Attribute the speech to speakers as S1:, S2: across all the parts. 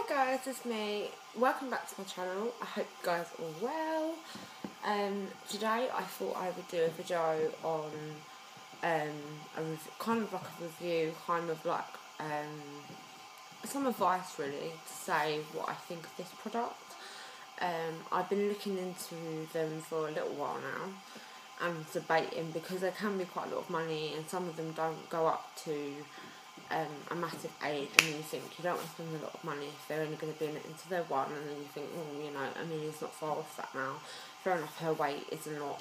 S1: Hi guys, it's me. Welcome back to my channel. I hope you guys are all well. Today I thought I would do a video on kind of like a review, kind of like some advice really to say what I think of this product. I've been looking into them for a little while now and debating because they can be quite a lot of money and some of them don't go up to a massive aid, and you think you don't want to spend a lot of money if they're only going to be into their one, and then you think, oh, you know, Amelia's not far off that now. Fair enough, her weight is not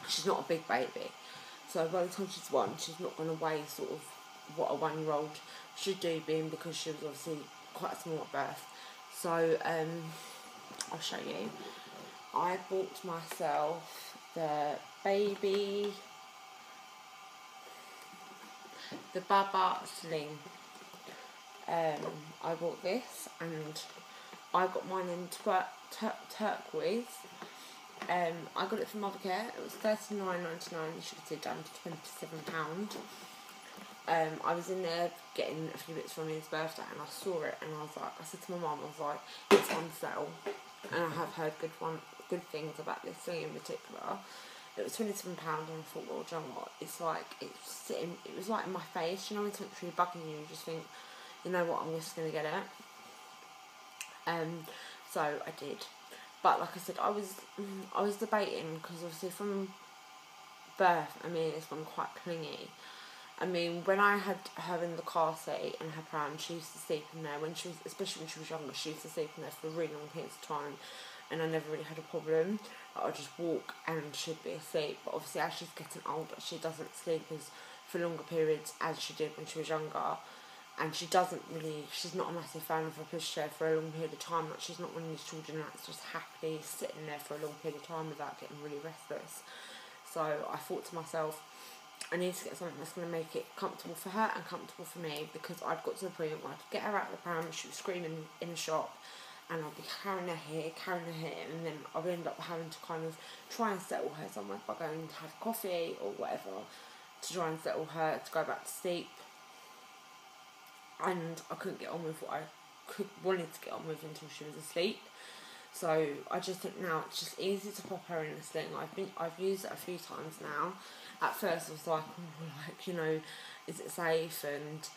S1: she's not a big baby, so by the time she's one, she's not going to weigh sort of what a 1-year-old should do, being because she was obviously quite small at birth. So I'll show you. I bought myself the babasling. I bought this and I got mine in turquoise. I got it from Mothercare. It was $39.99. You should see down to £27. I was in there getting a few bits from his birthday and I saw it and I said to my mum, I was like, it's on sale. And I have heard good things about this thing in particular. It was £27 and I thought, well, do you know what? It was like in my face, you know, when something's really bugging you, you just think, you know what, I'm just going to get it. So I did. But like I said, I was debating because obviously from birth, it's been quite clingy. When I had her in the car seat and her pram, she used to sleep in there especially when she was younger, she used to sleep in there for a really long periods of time. And I never really had a problem. I'd just walk and she'd be asleep. But obviously as she's getting older, she doesn't sleep for longer periods as she did when she was younger. And she's not a massive fan of a pushchair for a long period of time. Like, she's not one of these children that's just happily sitting there for a long period of time without getting really restless. So I thought to myself, I need to get something that's going to make it comfortable for her and comfortable for me, because I'd got to the point where I could get her out of the pram, she was screaming in the shop, and I'll be carrying her here, and then I'll end up having to kind of try and settle her somewhere by going to have coffee or whatever to try and settle her to go back to sleep. And I couldn't get on with what I wanted to get on with until she was asleep. So I just think now it's just easy to pop her in a sling. I've used it a few times now. At first I was like, you know, is it safe, and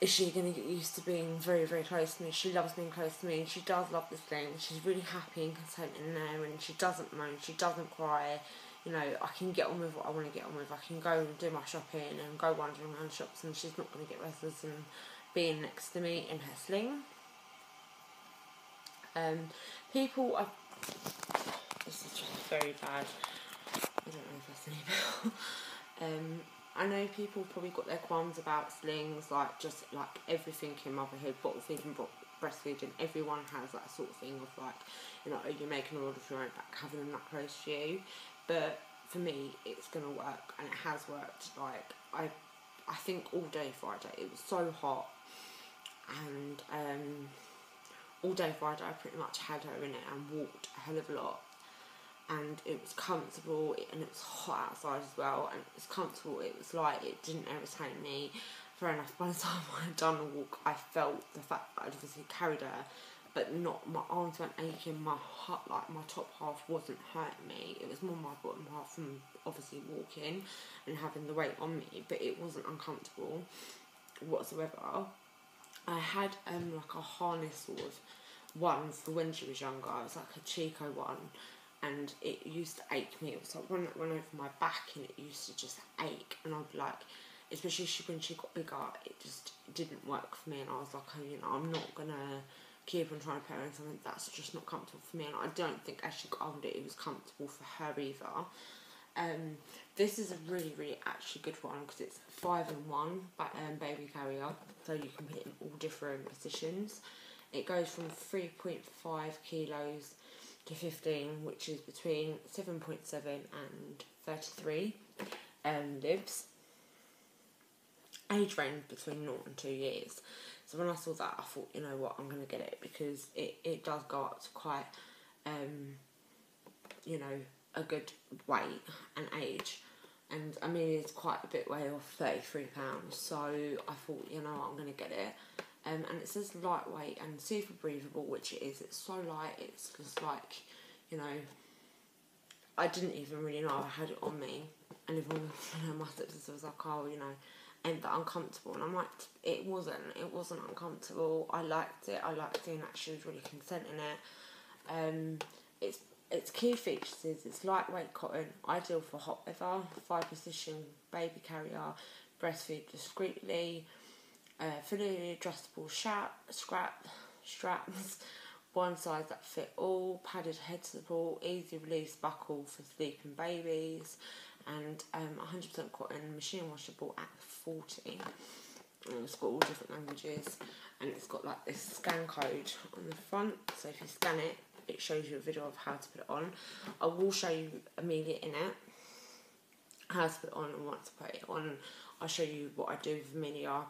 S1: is she going to get used to being very, very close to me? She loves being close to me, and she does love this thing. She's really happy and content in there, and she doesn't moan, she doesn't cry. You know, I can get on with what I want to get on with. I can go and do my shopping and go wandering around shops, and she's not going to get restless and being next to me in her sling. This is just very bad. I don't know if that's any better. I know people probably got their qualms about slings, like just like everything in motherhood, bottle feeding, breastfeeding. Everyone has that sort of thing of like, you know, you're making a order for your own back, having them that close to you. But for me, it's gonna work, and it has worked. Like I think all day Friday it was so hot, and all day Friday I pretty much had her in it and walked a hell of a lot. And it was comfortable, and it was hot outside as well, and it was comfortable, it was light, it didn't irritate me. Fair enough, by the time I had done the walk, I felt the fact that I'd obviously carried her, but not, my arms weren't aching, my top half wasn't hurting me. It was more my bottom half from obviously walking and having the weight on me, but it wasn't uncomfortable whatsoever. I had like a harness sort of one for when she was younger. It was like a Chico one, and it used to ache me. It was like when it went over my back, and it used to just ache, and I'd be like, especially when she got bigger, it just didn't work for me, and I was like, oh, you know, I'm not gonna keep on trying to put her in something that's just not comfortable for me. And I don't think as she got older it was comfortable for her either. This is a really, really actually good one because it's 5-in-1 baby carrier, so you can put it in all different positions. It goes from 3.5 kilos to 15, which is between 7.7 and 33 libs. Age range between 0 and 2 years. So when I saw that, I thought, you know what, I'm going to get it, because it does go up to quite, you know, a good weight and age. And it's quite a bit way off £33, so I thought, you know what, I'm going to get it. and it says lightweight and super breathable, which it is. It's so light, it's just like, you know, I didn't even really know I had it on me, and everyone, you know, my stepsister was like, oh, you know, ain't that uncomfortable? And I'm like, it wasn't uncomfortable. I liked it. I liked seeing that she was really consenting it. Its key features is it's lightweight cotton, ideal for hot weather, 5-position baby carrier, breastfeed discreetly, fully adjustable straps, one size that fit all, padded head support, easy release buckle for sleeping babies, and 100% cotton, machine washable at 40. And it's got all different languages, and it's got like this scan code on the front, so if you scan it, it shows you a video of how to put it on. I will show you Amelia in it, how to put it on, and once I put it on, I'll show you what I do with Amelia.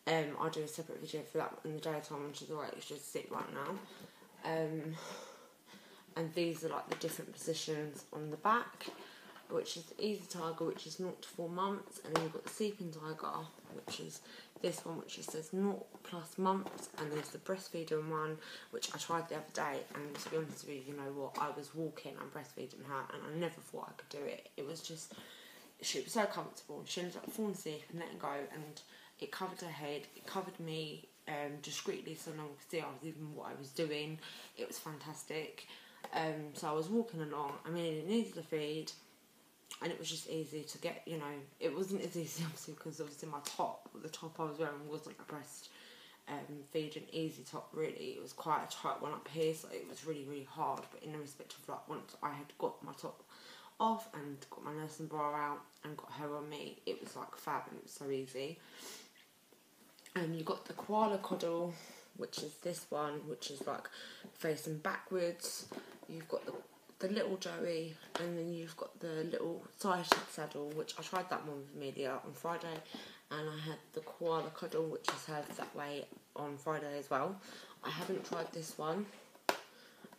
S1: I'll do a separate video for that in the daytime when she's awake. She's just sit right now. And these are like the different positions on the back, which is the Easy Tiger, which is 0 to 4 months, and then you've got the Sleeping Tiger, which is this one, which says 0+ months, and there's the breastfeeding one, which I tried the other day, and to be honest with you, you know what, I was walking and breastfeeding her, and I never thought I could do it. It was just, she was so comfortable. She ended up falling asleep and letting go, and it covered her head, it covered me discreetly, so no one could see I was even what I was doing. It was fantastic. So I was walking along. I mean, it needed to feed, and it was just easy to get, you know, it wasn't as easy obviously because obviously the top I was wearing wasn't a breast feeding easy top really. It was quite a tight one up here, so it was really, really hard, but in the respect of like once I had got my top off and got my nursing bra out and got her on me, it was like fab, and it was so easy. And you got the koala coddle, which is this one, which is like facing backwards. You've got the little Joey, and then you've got the little side saddle, which I tried that one with Amelia on Friday, and I had the koala cuddle, which is held that way on Friday as well. I haven't tried this one,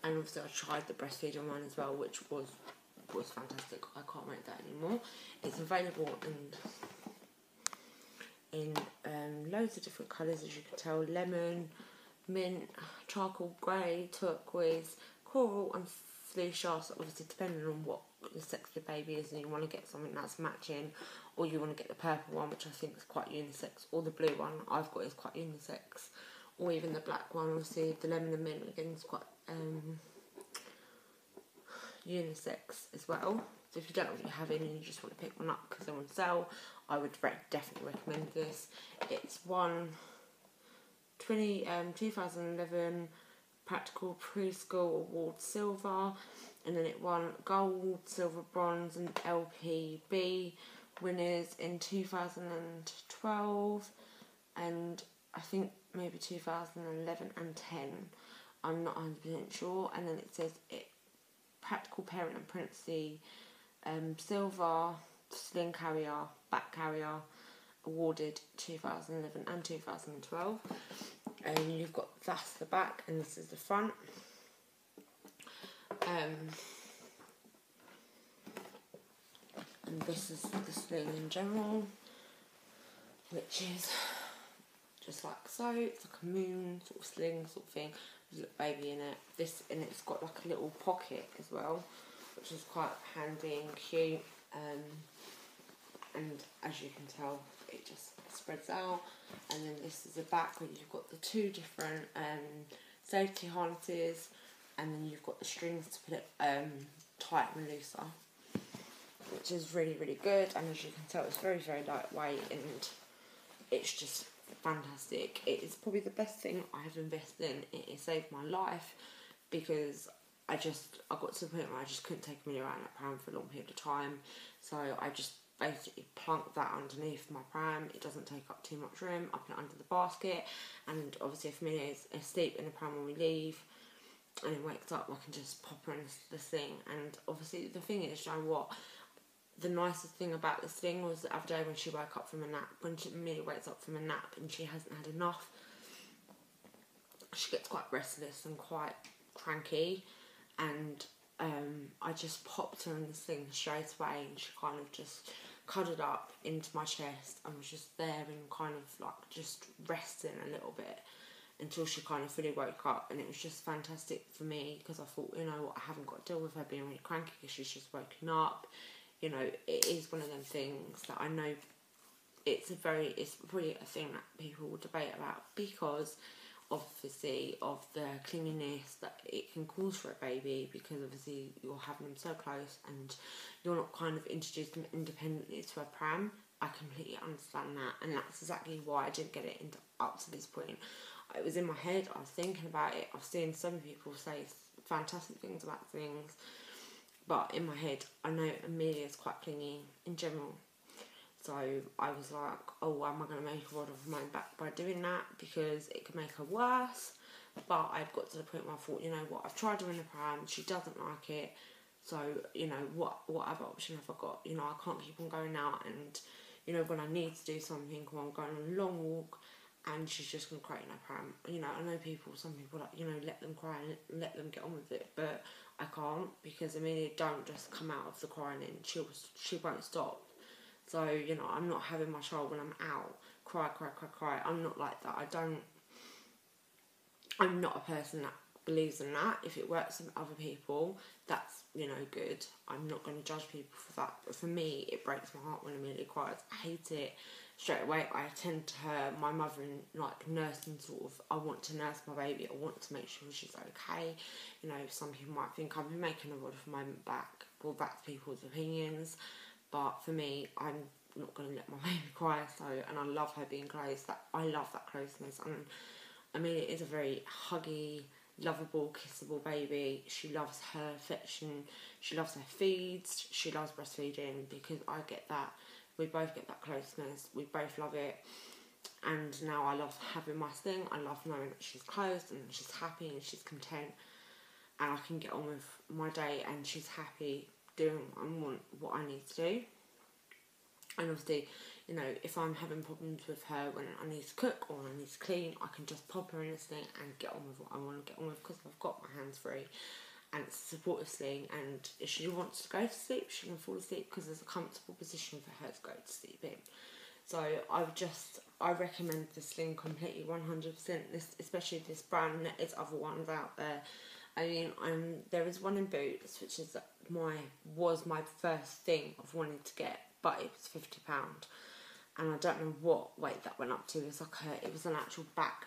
S1: and obviously I tried the breastfeeding one as well, which was fantastic. I can't make that anymore. It's available in loads of different colours, as you can tell: lemon, mint, charcoal grey, turquoise, coral and fuchsia. So obviously depending on what the sex of the baby is, and you want to get something that's matching, or you want to get the purple one, which I think is quite unisex, or the blue one I've got is quite unisex, or even the black one. Obviously the lemon and mint again is quite unisex as well. So if you don't know what you're having and you just want to pick one up because they're on sale, I would definitely recommend this. It's 2011 Practical Preschool Award Silver, and then it won Gold, Silver, Bronze and LPB winners in 2012 and I think maybe 2011 and 10. I'm not 100% sure. And then it says Practical Parent and Pregnancy Silver, Sling Carrier, Back Carrier, awarded 2011 and 2012. And you've got, that's the back and this is the front. And this is the sling in general, which is just like so. It's like a moon sort of sling sort of thing. There's a little baby in it. This, and it's got like a little pocket as well, which is quite handy and cute. And as you can tell, it just spreads out. And then this is the back where you've got the two different safety harnesses, and then you've got the strings to put it tight and looser, which is really, really good. And as you can tell, it's very, very lightweight and it's just fantastic. It is probably the best thing I have invested in. It saved my life because I got to the point where I just couldn't take me around that pram for a long period of time. So I just basically plunk that underneath my pram. It doesn't take up too much room. I put it under the basket, and obviously if Minnie is asleep in the pram when we leave and it wakes up, I can just pop her in this thing. And obviously the thing is, you know what, the nicest thing about this thing was the other day when she woke up from a nap, when Minnie wakes up from a nap and she hasn't had enough, she gets quite restless and quite cranky, and I just popped her in this thing straight away, and she kind of just cuddled up into my chest and was just there and kind of like just resting a little bit until she kind of fully woke up. And it was just fantastic for me because I thought, you know what, I haven't got to deal with her being really cranky because she's just woken up. You know, it is one of them things that I know it's really a thing that people will debate about because obviously of the clinginess that it can cause for a baby, because obviously you're having them so close and you're not kind of introducing them independently to a pram. I completely understand that, and that's exactly why I didn't get it up to this point. It was in my head, I was thinking about it, I've seen so many people say fantastic things about things, but in my head I know Amelia's quite clingy in general. So I was like, oh, am I going to make a rod of mine back by doing that? Because it could make her worse. But I'd got to the point where I thought, you know what, I've tried her in the pram, she doesn't like it. So, you know, what other option have I got? You know, I can't keep on going out and, you know, when I need to do something or I'm going on a long walk and she's just going to cry in her pram. You know, I know some people like, you know, let them cry and let them get on with it. But I can't, because Amelia don't just come out of the crying and she won't stop. So, you know, I'm not having my child when I'm out cry. I'm not like that. I'm not a person that believes in that. If it works with other people, that's, you know, good. I'm not going to judge people for that. But for me, it breaks my heart when Amelia cries. I hate it. Straight away, I attend to her, my mother, and like nursing sort of, I want to nurse my baby. I want to make sure she's okay. You know, some people might think I've been making a rod of my back. Well, that's people's opinions. But for me, I'm not going to let my baby cry. So, and I love her being close. I love that closeness. And Amelia is a very huggy, lovable, kissable baby. She loves her affection. She loves her feeds. She loves breastfeeding, because I get that. We both get that closeness. We both love it. And now I love having my sling. I love knowing that she's close and she's happy and she's content. And I can get on with my day and she's happy doing what I need to do. And obviously, you know, if I'm having problems with her when I need to cook or I need to clean, I can just pop her in a sling and get on with what I want to get on with, because I've got my hands free and it's a supportive sling. And if she wants to go to sleep, she can fall asleep because there's a comfortable position for her to go to sleep in. So I recommend the sling completely, 100%. Especially this brand. There's other ones out there. I mean, there is one in Boots, which was my first thing of wanting to get, but it was £50, and I don't know what weight that went up to. It was an actual back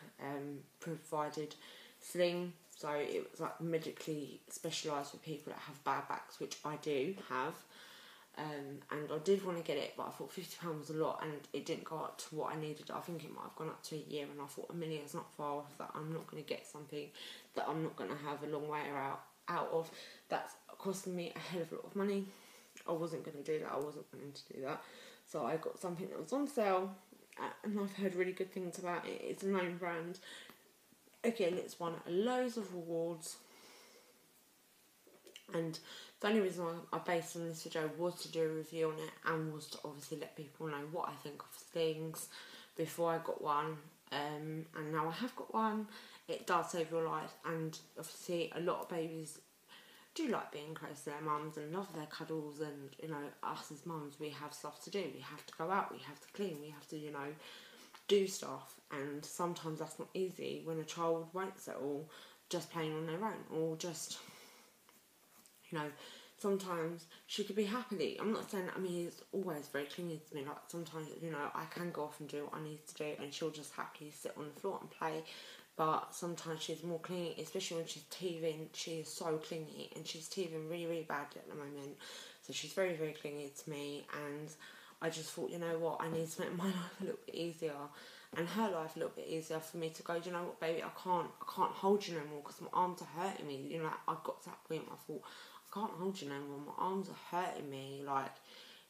S1: provided sling, so it was like medically specialised for people that have bad backs, which I do have. And I did want to get it, but I thought £50 was a lot, and it didn't go up to what I needed. I think it might have gone up to a year, and I thought Amelia's not far off that. I'm not going to get something that I'm not going to have a long way out of. That's costing me a hell of a lot of money. I wasn't going to do that. I wasn't going to do that. So I got something that was on sale, and I've heard really good things about it. It's a known brand. Again, it's won loads of awards. And the only reason I based on this video was to do a review on it, and was to obviously let people know what I think of things before I got one. And now I have got one. It does save your life, and obviously a lot of babies do like being close to their mums and love their cuddles, and, you know, us as mums, we have stuff to do. We have to go out, we have to clean, we have to, you know, do stuff, and sometimes that's not easy when a child won't settle just playing on their own, or just, you know, sometimes she could be happily. I'm not saying that Amelia's always very clingy to me. Like, sometimes, you know, I can go off and do what I need to do, and she'll just happily sit on the floor and play. But sometimes she's more clingy, especially when she's teething. She is so clingy, and she's teething really, really badly at the moment. So she's very, very clingy to me, and I just thought, you know what, I need to make my life a little bit easier, and her life a little bit easier, for me to go, you know what, baby, I can't hold you no more, because my arms are hurting me. You know, I got to that point where I thought, I can't hold you no more, my arms are hurting me, like,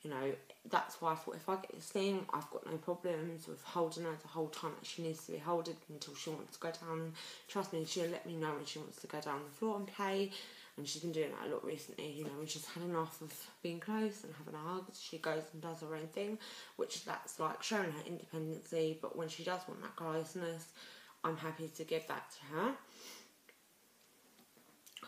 S1: you know. That's why I thought, if I get this thing, I've got no problems with holding her the whole time that she needs to be held until she wants to go down. And trust me, she'll let me know when she wants to go down the floor and play. And she's been doing that a lot recently, you know, when she's had enough of being close and having a hug, she goes and does her own thing, which that's like showing her independency. But when she does want that closeness, I'm happy to give that to her.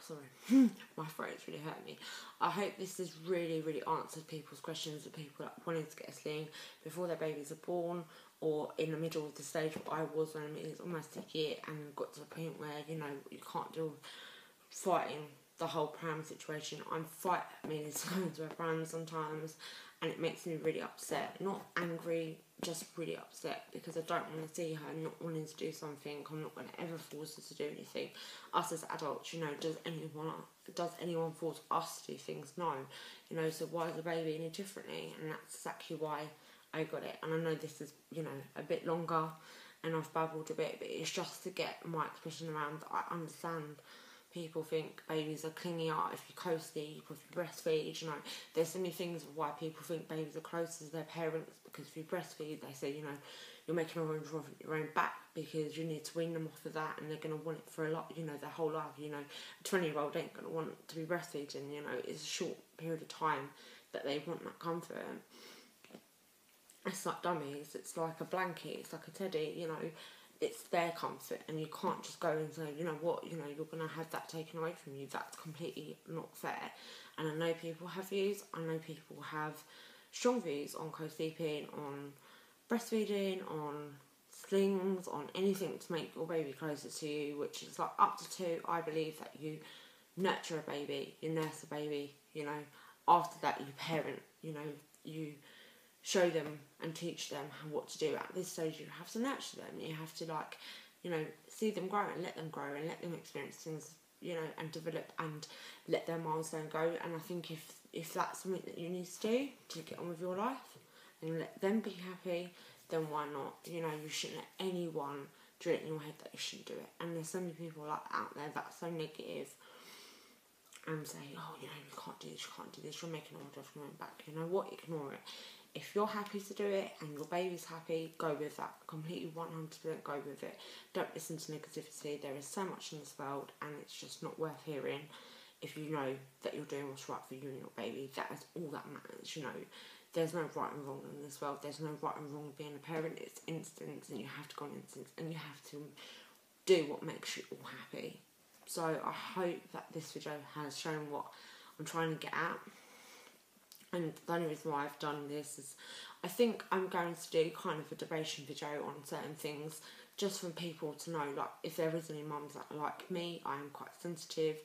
S1: Sorry, my throat's really hurt me. I hope this has really answered people's questions, of people that wanted to get a sling before their babies are born, or in the middle of the stage where I was when it was almost a year and got to the point where, you know, you can't do fighting the whole pram situation. I'm fighting, I mean, it's going to a pram sometimes, and it makes me really upset. Not angry, just really upset, because I don't want to see her not wanting to do something. I'm not going to ever force her to do anything. Us as adults, you know, does anyone force us to do things? No. You know, so why is the baby any differently? And that's exactly why I got it. And I know this is, you know, a bit longer and I've babbled a bit, but it's just to get my expression around that I understand. People think babies are clingy if you co-sleep, or if you breastfeed, you know. There's so many things of why people think babies are close to their parents, because if you breastfeed, they say, you know, you're making orange off your own back, because you need to wean them off of that, and they're going to want it for a lot, you know, their whole life. You know, a 20-year-old ain't going to want to be breastfeeding, you know. It's a short period of time that they want that comfort. It's like dummies, it's like a blanket, it's like a teddy, you know. It's their comfort, and you can't just go and say, you know what, you know, you're going to have that taken away from you. That's completely not fair. And I know people have views. I know people have strong views on co-sleeping, on breastfeeding, on slings, on anything to make your baby closer to you, which is like up to 2. I believe that you nurture a baby, you nurse a baby, you know. After that, you parent, you know, you show them and teach them what to do. At this stage, you have to nurture them. You have to, like, you know, see them grow and let them grow and let them experience things, you know, and develop and let their milestone go. And I think if that's something that you need to do to get on with your life and let them be happy, then why not? You know, you shouldn't let anyone drill it in your head that you shouldn't do it. And there's so many people like out there that's so negative and say, oh, you know, you can't do this, you can't do this, you're making all of your own back. You know what? Ignore it. If you're happy to do it and your baby's happy, go with that. Completely 100% go with it. Don't listen to negativity. There is so much in this world, and it's just not worth hearing. If you know that you're doing what's right for you and your baby, that is all that matters, you know. There's no right and wrong in this world. There's no right and wrong being a parent. It's instincts, and you have to go on instincts, and you have to do what makes you all happy. So I hope that this video has shown what I'm trying to get at. And the only reason why I've done this is I think I'm going to do kind of a debation video on certain things, just for people to know, like, if there is any mums that are like me, I am quite sensitive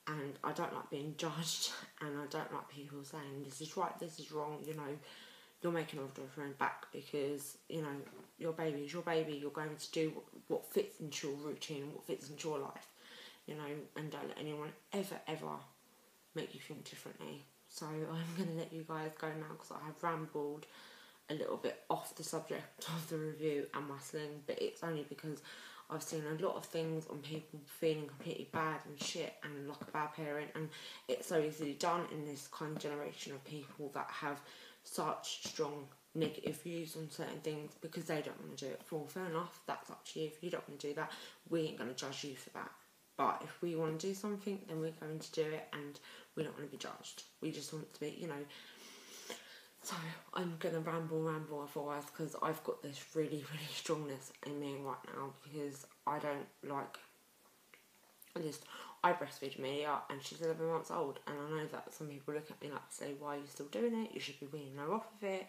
S1: and I don't like being judged, and I don't like people saying this is right, this is wrong, you know. You're making all of your own back, because, you know, your baby is your baby. You're going to do what fits into your routine, what fits into your life, you know, and don't let anyone ever make you think differently. So I'm going to let you guys go now, because I have rambled a little bit off the subject of the review and my sling, but it's only because I've seen a lot of things on people feeling completely bad and shit and like a bad parent, and it's so easily done in this kind of generation of people that have such strong negative views on certain things because they don't want to do it. Well, fair enough, that's up to you. If you don't want to do that, we ain't going to judge you for that. But if we want to do something, then we're going to do it, and we don't want to be judged. We just want to be, you know. So I'm going to ramble otherwise, because I've got this really strongness in me right now, because I don't like, I breastfeed Amelia and she's 11 months old, and I know that some people look at me like, say, why are you still doing it? You should be weaning her off of it,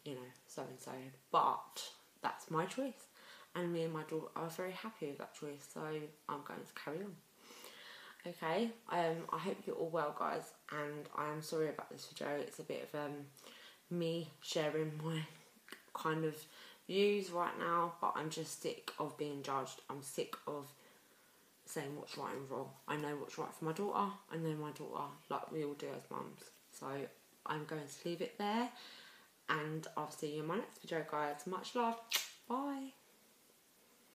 S1: you know, so and so. But that's my choice. And me and my daughter are very happy with that choice, so I'm going to carry on. Okay, I hope you're all well, guys, and I am sorry about this video. It's a bit of me sharing my kind of views right now, but I'm just sick of being judged. I'm sick of saying what's right and wrong. I know what's right for my daughter. I know my daughter, like we all do as mums. So I'm going to leave it there, and I'll see you in my next video, guys. Much love. Bye.